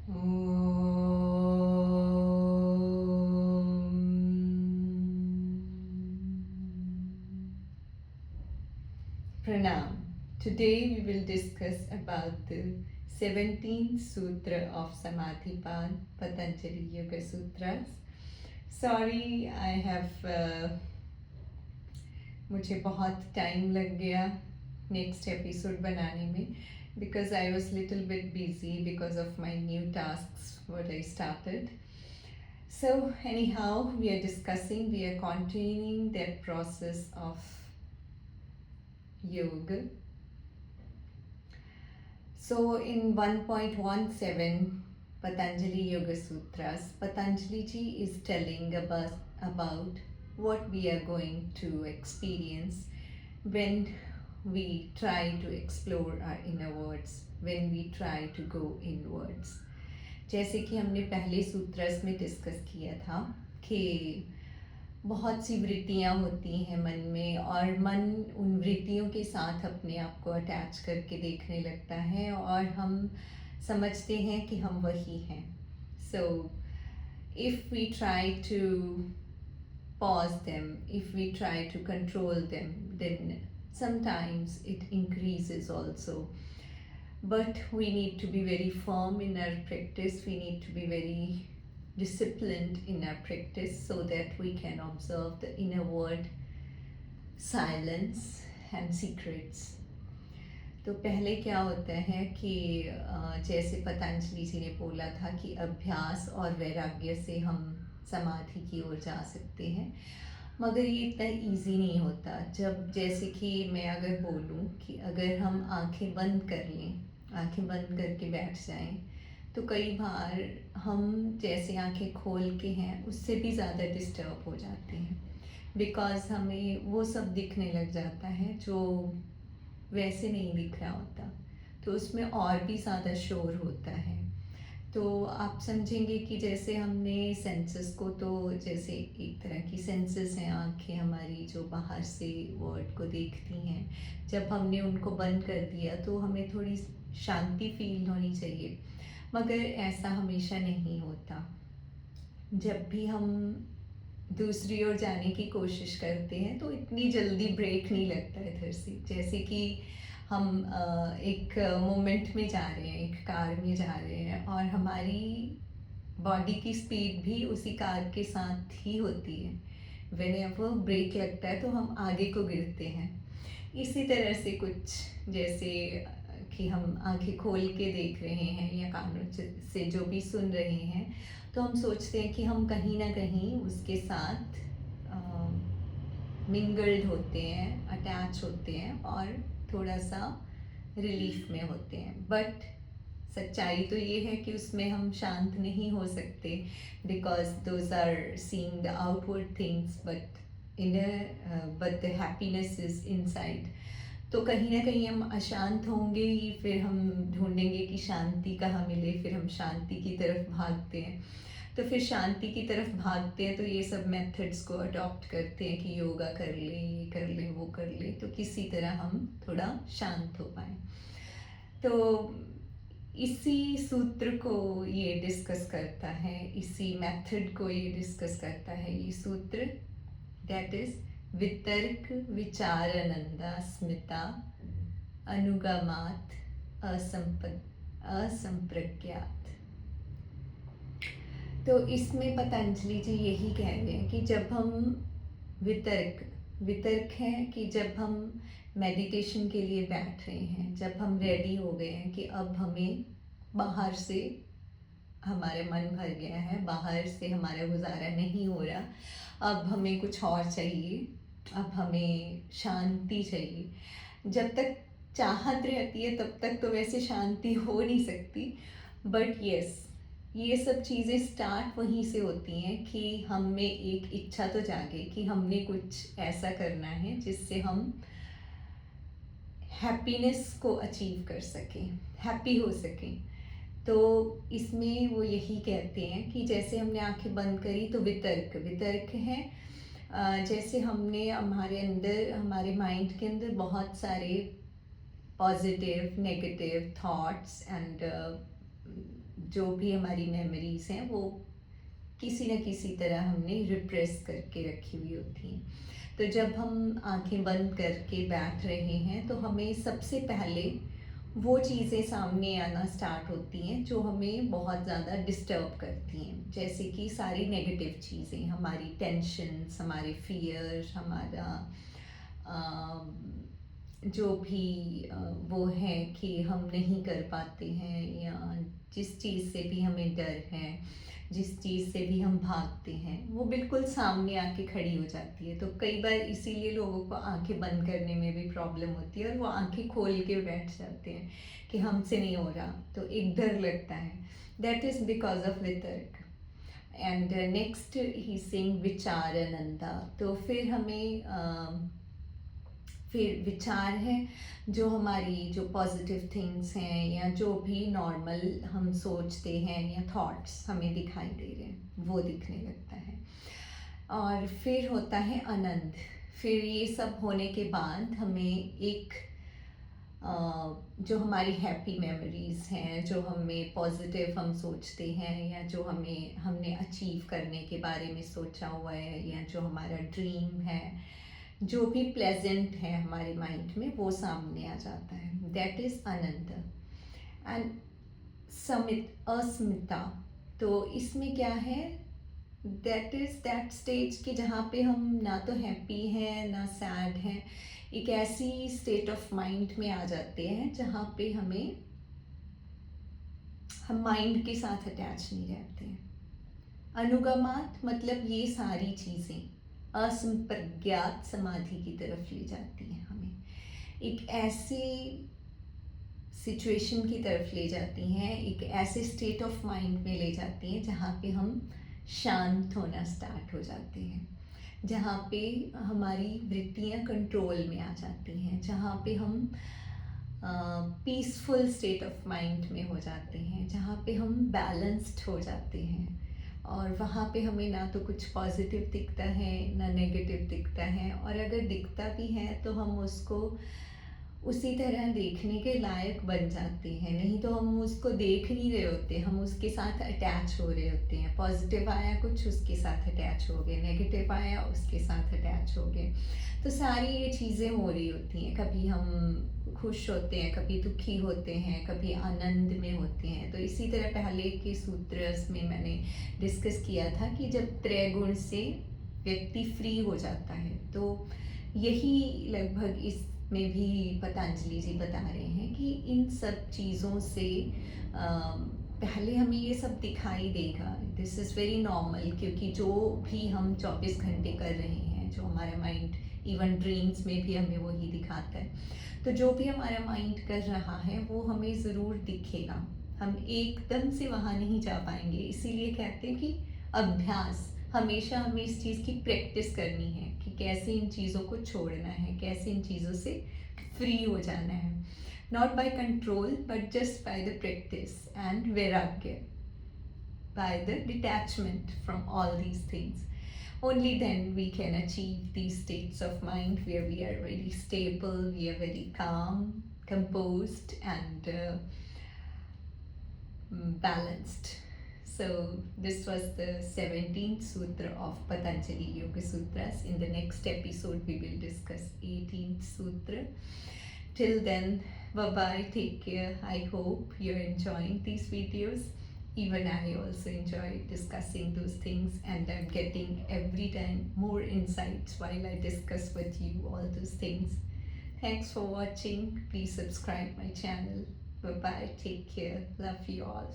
Pranam. Today we will discuss about the 17th Sutra of Samadhipan, Patanjali Yoga Sutras. Sorry, मुझे बहुत time लग गया next episode बनाने में because I was little bit busy because of my new tasks what I started. So anyhow, we are continuing that process of yoga. So in 1.17 Patanjali Yoga Sutras, Patanjali ji is telling about what we are going to experience when we try to explore our inner worlds, when we try to go inwards. जैसे कि हमने पहले सूत्रस में discuss किया था कि बहुत सी वृत्तियाँ होती हैं मन में और मन उन वृत्तियों के साथ अपने आप को अटैच करके देखने लगता है और हम समझते हैं कि हम वही हैं. So if we try to pause them, if we try to control them, then sometimes it increases also. But we need to be very firm in our practice, we need to be very disciplined in our practice so that we can observe the inner world, silence and secrets. तो पहले क्या होता है कि जैसे पतंजलि जी ने बोला था कि अभ्यास और वैराग्य से हम समाधि की ओर जा सकते हैं, मगर ये इतना इजी नहीं होता. जब जैसे कि मैं अगर बोलूँ कि अगर हम आंखें बंद कर लें, आंखें बंद करके बैठ जाएं, तो कई बार हम जैसे आंखें खोल के हैं उससे भी ज़्यादा डिस्टर्ब हो जाते हैं बिकॉज़ हमें वो सब दिखने लग जाता है जो वैसे नहीं दिख रहा होता, तो उसमें और भी ज़्यादा शोर होता है. तो आप समझेंगे कि जैसे हमने सेंसेस को, तो जैसे एक तरह की सेंसेस हैं आँखें हमारी जो बाहर से वर्ल्ड को देखती हैं, जब हमने उनको बंद कर दिया तो हमें थोड़ी शांति फील होनी चाहिए, मगर ऐसा हमेशा नहीं होता. जब भी हम दूसरी ओर जाने की कोशिश करते हैं तो इतनी जल्दी ब्रेक नहीं लगता है इधर से. जैसे कि हम एक मोमेंट में जा रहे हैं, एक कार में जा रहे हैं और हमारी बॉडी की स्पीड भी उसी कार के साथ ही होती है. व्हेनेवर ब्रेक लगता है तो हम आगे को गिरते हैं. इसी तरह से कुछ जैसे कि हम आंखें खोल के देख रहे हैं या कानों से जो भी सुन रहे हैं, तो हम सोचते हैं कि हम कहीं ना कहीं उसके साथ मिंगल्ड होते हैं, अटैच होते हैं और थोड़ा सा रिलीफ में होते हैं. बट सच्चाई तो ये है कि उसमें हम शांत नहीं हो सकते because those are seeing the outward things but the happiness is inside. तो कहीं ना कहीं हम अशांत होंगे ही, फिर हम ढूंढेंगे कि शांति कहाँ मिले, फिर हम शांति की तरफ भागते हैं. तो फिर शांति की तरफ भागते हैं तो ये सब मेथड्स को अडॉप्ट करते हैं कि योगा कर ले, ये कर ले, वो कर ले, तो किसी तरह हम थोड़ा शांत हो पाए. तो इसी सूत्र को ये डिस्कस करता है, इसी मेथड को ये डिस्कस करता है ये सूत्र, दैट इज वितर्क विचारानंदा स्मिता अनुगमात असंप्रज्ञात. तो इसमें पतंजलि जी यही कह रहे हैं कि जब हम वितर्क है कि जब हम मेडिटेशन के लिए बैठ रहे हैं, जब हम रेडी हो गए हैं कि अब हमें बाहर से हमारा मन भर गया है, बाहर से हमारा गुजारा नहीं हो रहा, अब हमें कुछ और चाहिए, अब हमें शांति चाहिए. जब तक चाहत रहती है तब तक तो वैसे शांति हो नहीं सकती, बट यस, ये सब चीज़ें स्टार्ट वहीं से होती हैं कि हम में एक इच्छा तो जागे कि हमने कुछ ऐसा करना है जिससे हम हैप्पीनेस को अचीव कर सकें, हैप्पी हो सकें. तो इसमें वो यही कहते हैं कि जैसे हमने आंखें बंद करी तो वितर्क है, जैसे हमने हमारे अंदर, हमारे माइंड के अंदर बहुत सारे पॉजिटिव नेगेटिव थॉट्स एंड जो भी हमारी मेमोरीज हैं वो किसी न किसी तरह हमने रिप्रेस करके रखी हुई होती हैं। तो जब हम आंखें बंद करके बैठ रहे हैं तो हमें सबसे पहले वो चीज़ें सामने आना स्टार्ट होती हैं जो हमें बहुत ज़्यादा डिस्टर्ब करती हैं, जैसे कि सारी नेगेटिव चीज़ें, हमारी टेंशन्स, हमारे फियर, हमारा जो भी वो है कि हम नहीं कर पाते हैं, या जिस चीज़ से भी हमें डर है, जिस चीज़ से भी हम भागते हैं, वो बिल्कुल सामने आके खड़ी हो जाती है। तो कई बार इसीलिए लोगों को आंखें बंद करने में भी प्रॉब्लम होती है और वो आंखें खोल के बैठ जाते हैं कि हमसे नहीं हो रहा, तो एक डर लगता है। दैट इज़ बिकॉज ऑफ वितर्क। एंड नेक्स्ट ही सिंग विचारानंदा। तो फिर हमें फिर विचार है जो हमारी जो पॉजिटिव थिंग्स हैं या जो भी नॉर्मल हम सोचते हैं या थॉट्स हमें दिखाई दे रहे हैं वो दिखने लगता है। और फिर होता है आनंद। फिर ये सब होने के बाद हमें एक जो हमारी हैप्पी मेमोरीज़ हैं, जो हमें पॉजिटिव हम सोचते हैं, या जो हमने अचीव करने के बारे में सोचा हुआ है, या जो हमारा ड्रीम है, जो भी प्लेजेंट है हमारे माइंड में, वो सामने आ जाता है। That is Anand. एंड अस्मिता। तो इसमें क्या है, दैट इज़ दैट स्टेज कि जहाँ पे हम ना तो हैप्पी हैं ना सैड हैं, एक ऐसी स्टेट ऑफ माइंड में आ जाते हैं जहाँ पे हम माइंड के साथ अटैच नहीं रहते हैं। अनुगमात मतलब ये सारी चीज़ें असंप्रज्ञात समाधि की तरफ ले जाती हैं, हमें एक ऐसी सिचुएशन की तरफ ले जाती हैं, एक ऐसे स्टेट ऑफ माइंड में ले जाती हैं जहाँ पे हम शांत होना स्टार्ट हो जाते हैं, जहाँ पे हमारी वृत्तियाँ कंट्रोल में आ जाती हैं, जहाँ पे हम पीसफुल स्टेट ऑफ माइंड में हो जाते हैं, जहाँ पे हम बैलेंस्ड हो जाते हैं। और वहाँ पे हमें ना तो कुछ पॉजिटिव दिखता है ना नेगेटिव दिखता है, और अगर दिखता भी है तो हम उसको उसी तरह देखने के लायक बन जाते हैं, नहीं तो हम उसको देख नहीं रहे होते, हम उसके साथ अटैच हो रहे होते हैं। पॉजिटिव आया कुछ, उसके साथ अटैच हो गए, नेगेटिव आया उसके साथ अटैच हो गए। तो सारी ये चीज़ें हो रही होती हैं, कभी हम खुश होते हैं, कभी दुखी होते हैं, कभी आनंद में होते हैं। तो इसी तरह पहले के सूत्र में मैंने डिस्कस किया था कि जब त्रैगुण से व्यक्ति फ्री हो जाता है, तो यही लगभग इस में भी पतंजलि जी बता रहे हैं कि इन सब चीज़ों से पहले हमें ये सब दिखाई देगा, दिस इज़ वेरी नॉर्मल, क्योंकि जो भी हम 24 घंटे कर रहे हैं, जो हमारा माइंड इवन ड्रीम्स में भी हमें वही दिखाता है, तो जो भी हमारा माइंड कर रहा है वो हमें ज़रूर दिखेगा। हम एकदम से वहाँ नहीं जा पाएंगे, इसीलिए कहते हैं कि अभ्यास, हमेशा हमें इस चीज़ की प्रैक्टिस करनी है कि कैसे इन चीज़ों को छोड़ना है, कैसे इन चीज़ों से फ्री हो जाना है, not by control but just by the practice and वैराग्य, by the detachment from all these things. Only then we can achieve these states of mind where we are very stable, we are very calm, composed, and balanced. So this was the 17th sutra of Patanjali Yoga Sutras. In the next episode we will discuss 18th sutra. Till then, bye bye, take care. I hope you're enjoying these videos. Even I also enjoy discussing those things, and I'm getting every time more insights while I discuss with you all those things. Thanks for watching. Please subscribe my channel. Bye bye, take care. Love you all.